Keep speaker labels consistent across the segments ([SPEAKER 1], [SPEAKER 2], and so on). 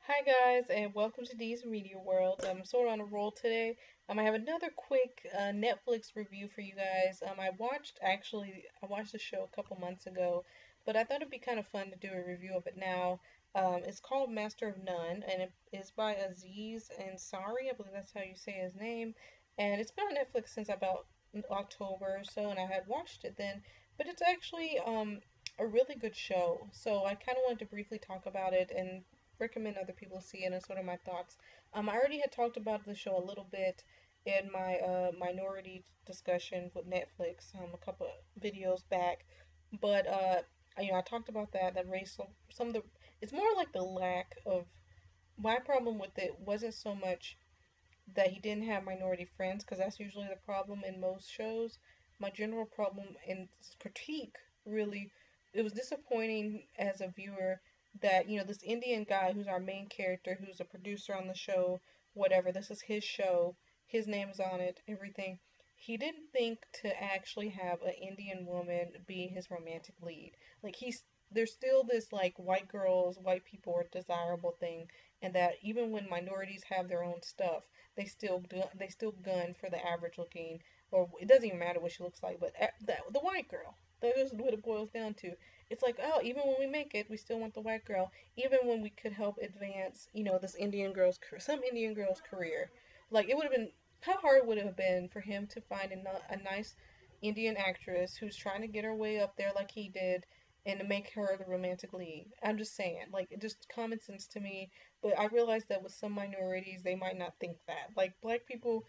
[SPEAKER 1] Hi guys, and welcome to Dee's Media World. I'm sort of on a roll today. I have another quick Netflix review for you guys. I watched the show a couple months ago, but I thought it'd be kind of fun to do a review of it now. It's called Master of None, and it is by Aziz Ansari. I believe that's how you say his name. And it's been on Netflix since about October or so, and I had watched it then. But it's actually a really good show. So I kind of wanted to briefly talk about it and recommend other people see it and sort of my thoughts. I already had talked about the show a little bit in my minority discussion with Netflix a couple of videos back, but I talked about that racial some of the it's more like the lack of my problem with it wasn't so much that he didn't have minority friends because that's usually the problem in most shows. My general problem and critique really, it was disappointing as a viewer that this Indian guy who's our main character, who's a producer on the show, whatever. This is his show. His name is on it. Everything. He didn't think to actually have an Indian woman be his romantic lead. Like there's still this like white people are desirable thing, and that even when minorities have their own stuff, they still gun for the average looking, or it doesn't even matter what she looks like, but the white girl. That is what it boils down to. It's like, oh, even when we make it, we still want the white girl, even when we could help advance, some Indian girl's career. Like it would have been, how hard would it have been for him to find a nice Indian actress who's trying to get her way up there like he did, and to make her the romantic lead. I'm just saying, like, just common sense to me. But I realize that with some minorities, they might not think that. Like black people,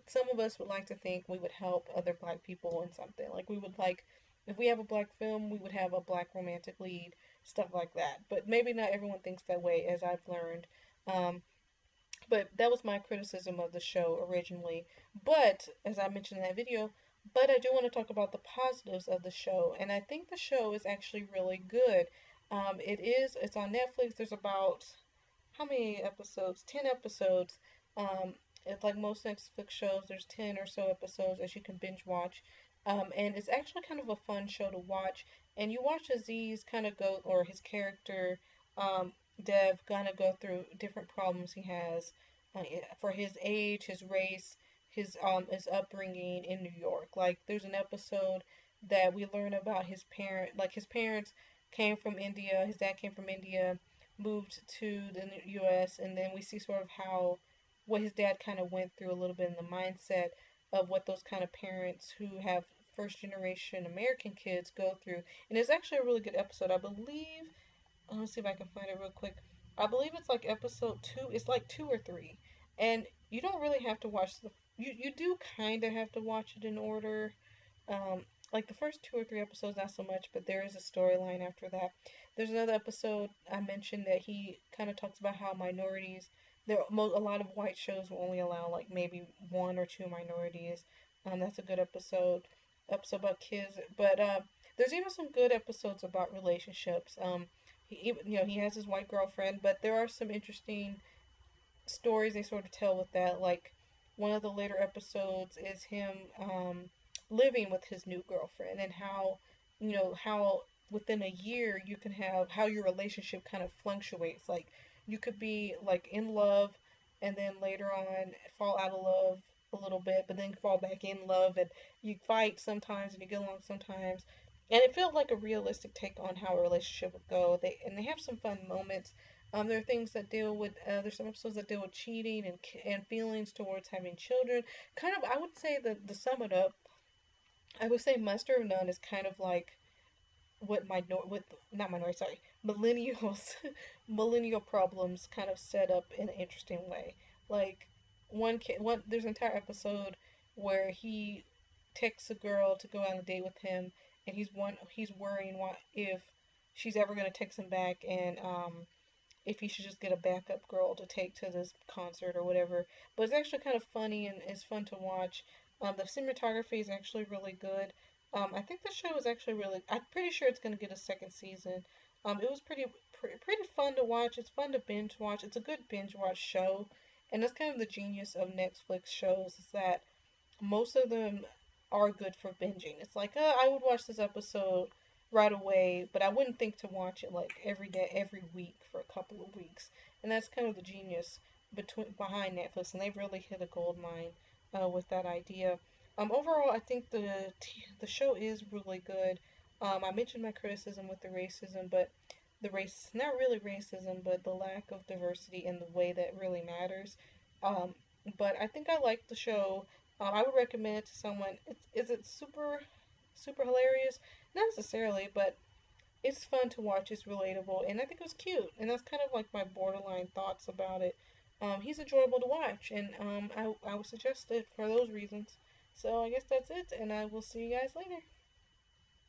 [SPEAKER 1] some of us would like to think we would help other black people in something. Like we would like, if we have a black film, we would have a black romantic lead, stuff like that. But maybe not everyone thinks that way, as I've learned. Um, but that was my criticism of the show originally. But as I mentioned in that video, but I do want to talk about the positives of the show, and I think the show is actually really good. It's on Netflix. There's about how many episodes? 10 episodes. Um, it's like most Netflix shows, there's 10 or so episodes that you can binge watch. And it's actually kind of a fun show to watch. And you watch Aziz kind of go, or his character, um, Dev, kind of go through different problems he has for his age, his race, his upbringing in New York. Like there's an episode that we learn about his parents came from India, his dad came from India, moved to the U.S., and then we see sort of how what his dad kind of went through a little bit in the mindset of what those kind of parents who have first generation American kids go through. And it's actually a really good episode. I believe, let's see if I can find it real quick. I believe it's like episode two. It's like two or three, and you don't really have to watch You do kind of have to watch it in order. Um, like the first two or three episodes, not so much, but there is a storyline after that. There's another episode I mentioned that he kind of talks about how minorities. A lot of white shows will only allow like maybe one or two minorities. That's a good episode. Episode about kids, but there's even some good episodes about relationships. He has his white girlfriend, but there are some interesting stories they sort of tell with that. Like one of the later episodes is him living with his new girlfriend, and how within a year you can have how your relationship kind of fluctuates. Like you could be like in love, and then later on fall out of love a little bit, but then fall back in love, and you fight sometimes and you get along sometimes. And it felt like a realistic take on how a relationship would go. They have some fun moments. There are things that deal with there's some episodes that deal with cheating and feelings towards having children. Kind of, I would say that to sum it up, I would say Master of None is kind of like what with not minority, sorry, millennials, millennial problems kind of set up in an interesting way. Like there's an entire episode where he texts a girl to go on a date with him, and he's worrying what if she's ever gonna text him back, and if he should just get a backup girl to take to this concert or whatever. But it's actually kind of funny and it's fun to watch. The cinematography is actually really good. I think the show is actually really. I'm pretty sure it's going to get a second season. It was pretty fun to watch. It's fun to binge watch. It's a good binge watch show, and that's kind of the genius of Netflix shows is that most of them are good for binging. It's like, I would watch this episode right away, but I wouldn't think to watch it like every day, every week for a couple of weeks. and that's kind of the genius behind Netflix, and they've really hit a gold mine with that idea. Overall, I think the show is really good. I mentioned my criticism with the racism, but the race not really racism, but the lack of diversity in the way that really matters. Um, but I think I like the show. I would recommend it to someone. Is it super hilarious? Not necessarily, but it's fun to watch. It's relatable, and I think it was cute. And that's kind of like my borderline thoughts about it. He's enjoyable to watch, and I would suggest it for those reasons. So I guess that's it, and I will see you guys later.